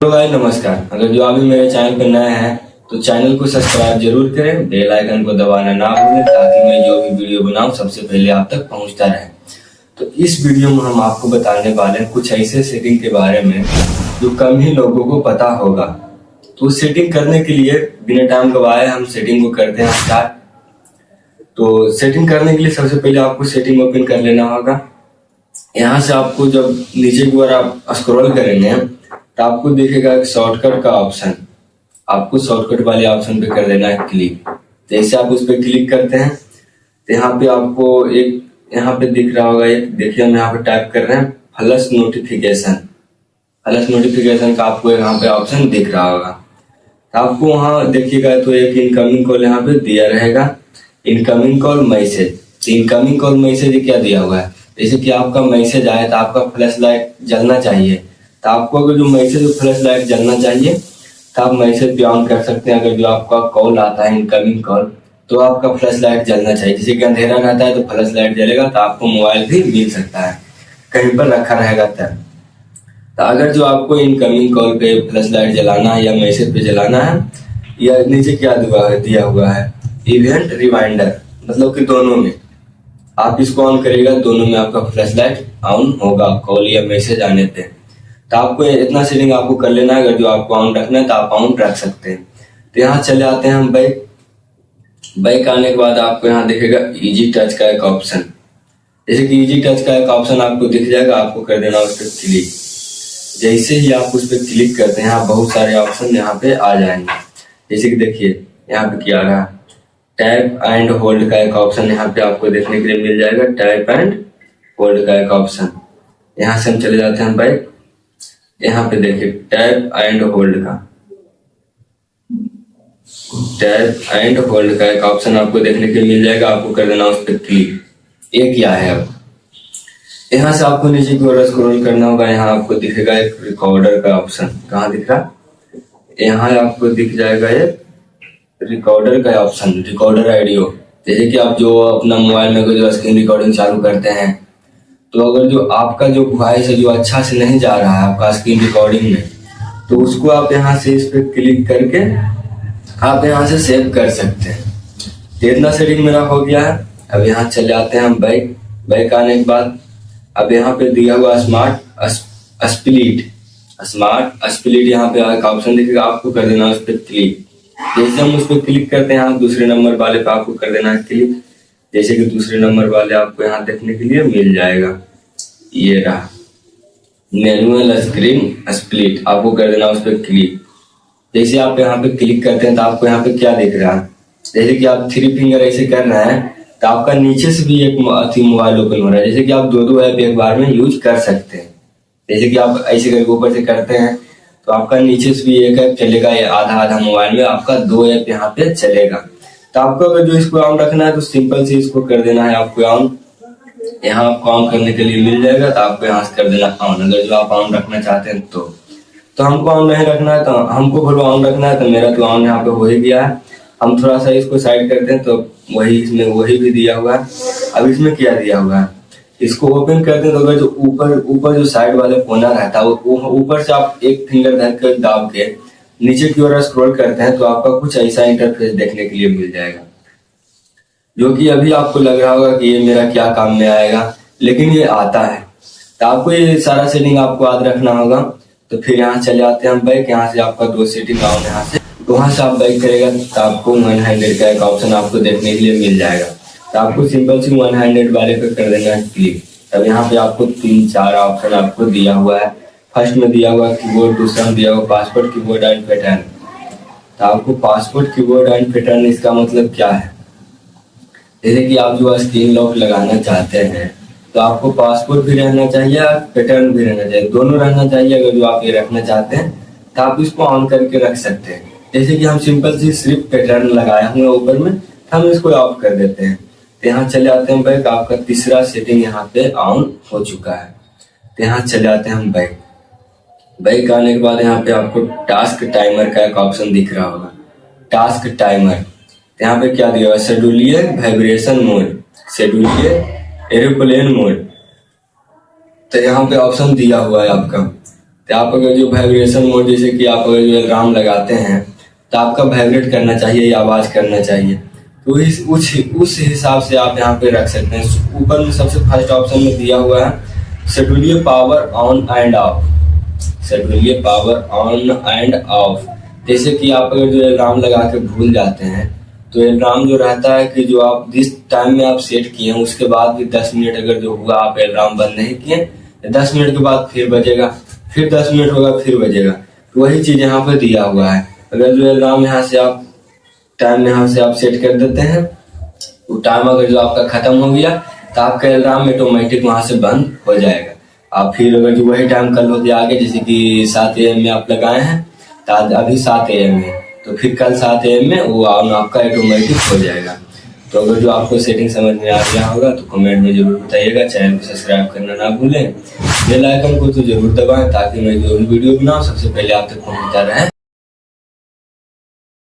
Hello भाई, नमस्कार। अगर जो अभी मेरे चैनल पर नए हैं तो चैनल को सब्सक्राइब जरूर करें, बेल आइकन को दबाना ना भूलें ताकि मैं जो भी वीडियो बनाऊं सबसे पहले आप तक पहुंचता रहे। तो इस वीडियो में हम आपको बताने वाले हैं कुछ ऐसे सेटिंग के बारे में जो कम ही लोगों को पता होगा। तो सेटिंग करने के लिए बिना टाइम गवाए हम सेटिंग को करते हैं स्टार्ट। तो सेटिंग करने के लिए सबसे पहले आपको सेटिंग ओपन कर लेना होगा। यहाँ से आपको जब नीचे की ओर आप स्क्रॉल करेंगे तो आपको दिखेगा एक शॉर्टकट का ऑप्शन। आपको शॉर्टकट वाले ऑप्शन पे कर देना है क्लिक। जैसे आप उस पर क्लिक करते हैं तो यहाँ पे आपको एक यहाँ पे दिख रहा होगा, एक देखिए हम यहाँ पे टाइप कर रहे हैं फ्लश नोटिफिकेशन। फ्लश नोटिफिकेशन का आपको यहाँ पे ऑप्शन दिख रहा होगा। तो आपको वहाँ देखिएगा तो एक इनकमिंग कॉल यहाँ पे दिया रहेगा, incoming call message. Incoming call message क्या दिया हुआ है, जैसे कि आपका मैसेज आया तो आपका फ्लैश लाइट जलना चाहिए। तो आपको अगर जो मैसेज फ्लैश लाइट जलना चाहिए तो आप मैसेज पे ऑन कर सकते हैं। अगर जो आपका कॉल आता है इनकमिंग कॉल तो आपका फ्लैश लाइट जलना चाहिए। जैसे कि अंधेरा रहता है तो फ्लैश लाइट जलेगा तो आपको मोबाइल भी मिल सकता है, कहीं पर रखा रहेगा तब। तो अगर जो आपको इनकमिंग कॉल पे फ्लैश लाइट जलाना है या मैसेज पे जलाना है, या नीचे क्या दिया हुआ है इवेंट रिमाइंडर, मतलब कि दोनों में आप इसको ऑन करेगा, दोनों में आपका फ्लैश लाइट ऑन होगा कॉल या मैसेज आने पे। तो आपको इतना सेटिंग आपको कर लेना है। अगर जो आपको ऑन रखना है तो आप ऑन रख सकते हैं। तो यहाँ चले आते हैं हम बैक। बैक आने के बाद आपको यहाँ दिखेगा इजी टच का एक ऑप्शन। जैसे कि इजी टच का एक ऑप्शन आपको दिख जाएगा, आपको कर देना उस पर क्लिक। जैसे ही आप उस पर क्लिक करते हैं बहुत सारे ऑप्शन यहाँ पे आ जाएंगे। जैसे कि देखिए यहाँ पे क्या रहा, टैप एंड होल्ड का एक ऑप्शन यहाँ पे आपको देखने के लिए मिल जाएगा। टैप एंड होल्ड का एक ऑप्शन, यहाँ से हम चले जाते हैं बैक। यहाँ पे देखिए टैप एंड होल्ड का, टैप एंड होल्ड का एक ऑप्शन आपको देखने के लिए मिल जाएगा, आपको कर देना उस पर क्लिक। ये क्या है, अब यहाँ से आपको नीचे की ओर स्क्रॉल करना होगा। यहाँ आपको दिखेगा एक रिकॉर्डर का ऑप्शन। कहाँ दिख रहा, यहाँ आपको दिख जाएगा ये रिकॉर्डर का ऑप्शन, रिकॉर्डर ऑडियो। जैसे कि आप जो अपना मोबाइल में जो स्क्रीन रिकॉर्डिंग चालू करते हैं तो अगर जो आपका जो वॉइस है जो अच्छा से नहीं जा रहा है आपका स्क्रीन रिकॉर्डिंग में, तो उसको आप यहाँ से इस पे क्लिक करके आप यहाँ से सेव कर सकते हैं। तो इतना सेटिंग मेरा हो गया है। अब यहाँ चले आते हैं हम बैक। बैक आने के बाद अब यहाँ पे दिया हुआ स्मार्ट स्प्लिट यहाँ पे एक ऑप्शन दिखेगा, आपको कर देना उस पर क्लिक। जैसे हम उस पर क्लिक करते हैं यहाँ दूसरे नंबर वाले पे आपको कर देना है क्लिक। जैसे कि दूसरे नंबर वाले आपको यहाँ देखने के लिए मिल जाएगा, ये रहा मैनुअल स्क्रीन स्प्लिट, आपको कर देना उस पर क्लिक। जैसे आप यहाँ पे क्लिक करते हैं तो आपको यहाँ पे क्या दिख रहा है, जैसे कि आप 3 फिंगर ऐसे कर रहे हैं तो आपका नीचे से भी एक मोबाइल ओपन हो रहा है। जैसे कि आप दो ऐप एक बार में यूज कर सकते हैं। जैसे कि आप ऐसे करके ऊपर से करते हैं तो आपका नीचे से भी एक ऐप चलेगा, या आधा मोबाइल में आपका 2 ऐप यहाँ पे चलेगा। तो आपको अगर जो इसको ऑन रखना है तो सिंपल से इसको कर देना है आपको ऑन। यहाँ आपको ऑन करने के लिए मिल जाएगा तो आपको यहाँ से कर देना ऑन। अगर जो आप ऑन रखना चाहते हैं तो हमको ऑन नहीं रखना है, तो हमको फिर ऑन रखना है। तो मेरा तो ऑन यहाँ पे हो ही गया है। हम थोड़ा सा इसको साइड करते हैं तो वही इसमें वही भी दिया हुआ है। अब इसमें क्या दिया हुआ है, इसको ओपन करते हैं तो अगर जो ऊपर जो साइड वाले कोना रहता है वो ऊपर से आप एक फिंगर धर कर दाब के नीचे की ओर स्क्रॉल करते हैं तो आपका कुछ ऐसा इंटरफेस देखने के लिए मिल जाएगा, जो कि अभी आपको लग रहा होगा कि ये मेरा क्या काम में आएगा, लेकिन ये आता है। तो आपको ये सारा सेटिंग आपको याद रखना होगा। तो फिर यहाँ चले आते हैं हम बैक। यहाँ से आपका 2 सेटिंग आओ यहाँ से, तो वहां से आप बैक करेगा तो आपको 100 का एक ऑप्शन आपको देखने के लिए मिल जाएगा। तो आपको सिंपल सी 100 वाले पे कर देना है क्लिक। तब यहाँ पे आपको 3-4 ऑप्शन आपको दिया हुआ है। फर्स्ट में दिया हुआ कीबोर्ड, दूसरा में दिया हुआ पासवर्ड कीबोर्ड एंड पैटर्न। तो आपको पासवर्ड कीबोर्ड एंड पैटर्न इसका मतलब क्या है, जैसे कि आप जो स्क्रीन लॉक लगाना चाहते हैं तो आपको पासवर्ड भी रहना चाहिए और पैटर्न भी रहना चाहिए, दोनों रहना चाहिए। अगर जो आप ये रखना चाहते हैं तो आप इसको ऑन करके रख सकते हैं। जैसे कि हम सिंपल सी सिर्फ पैटर्न लगाए हुए ऊपर में, हम इसको ऑफ कर देते हैं। तो यहाँ चले आते हैं बैक। आपका तीसरा सेटिंग यहाँ पे ऑन हो चुका है। तो यहाँ चले आते हैं हम बैक। बैक आने के बाद यहाँ पे आपको टास्क टाइमर का एक ऑप्शन दिख रहा होगा, टास्क टाइमर। यहाँ पे क्या दिया हुआ है, शेड्यूलिए वाइब्रेशन मोड, शेड्यूलिए एरोप्लेन मोड। तो यहाँ पे ऑप्शन दिया हुआ है आपका। तो आप अगर जो वाइब्रेशन मोड, जैसे कि आप अगर जो अलार्म लगाते हैं तो आपका वाइब्रेट करना चाहिए या आवाज करना चाहिए, तो उस हिसाब से आप यहाँ पे रख सकते हैं। ऊपर में सबसे फर्स्ट ऑप्शन में दिया हुआ है schedule power on end of, schedule power on end of. जैसे कि आप अगर जो अलार्म लगा के भूल जाते हैं तो अलार्म जो रहता है कि जो आप जिस टाइम में आप सेट किए हैं उसके बाद भी 10 मिनट अगर जो हुआ आप अलार्म बंद नहीं किए, 10 मिनट के बाद फिर बजेगा, फिर 10 मिनट होगा फिर बजेगा। तो वही चीज यहाँ पे दिया हुआ है। अगर जो अलार्म यहाँ से आप टाइम यहाँ से आप सेट कर देते हैं, वो टाइम अगर जो आपका खत्म हो गया तो आपका अलार्म ऑटोमेटिक वहां से बंद हो जाएगा। आप फिर अगर जो वही टाइम कल हो गया आगे, जैसे कि 7 AM में आप लगाए हैं तो अभी 7 AM है, तो फिर कल 7 AM में वो आपका ऑटोमेटिक हो जाएगा। तो अगर जो आपको सेटिंग समझ में आ गया होगा तो कमेंट में जरूर बताइएगा। चैनल को सब्सक्राइब करना ना भूलें, बेल आइकन को तो जरूर दबाएं ताकि मैं जो वीडियो बनाऊं सबसे पहले आप तक पहुंचता रहे।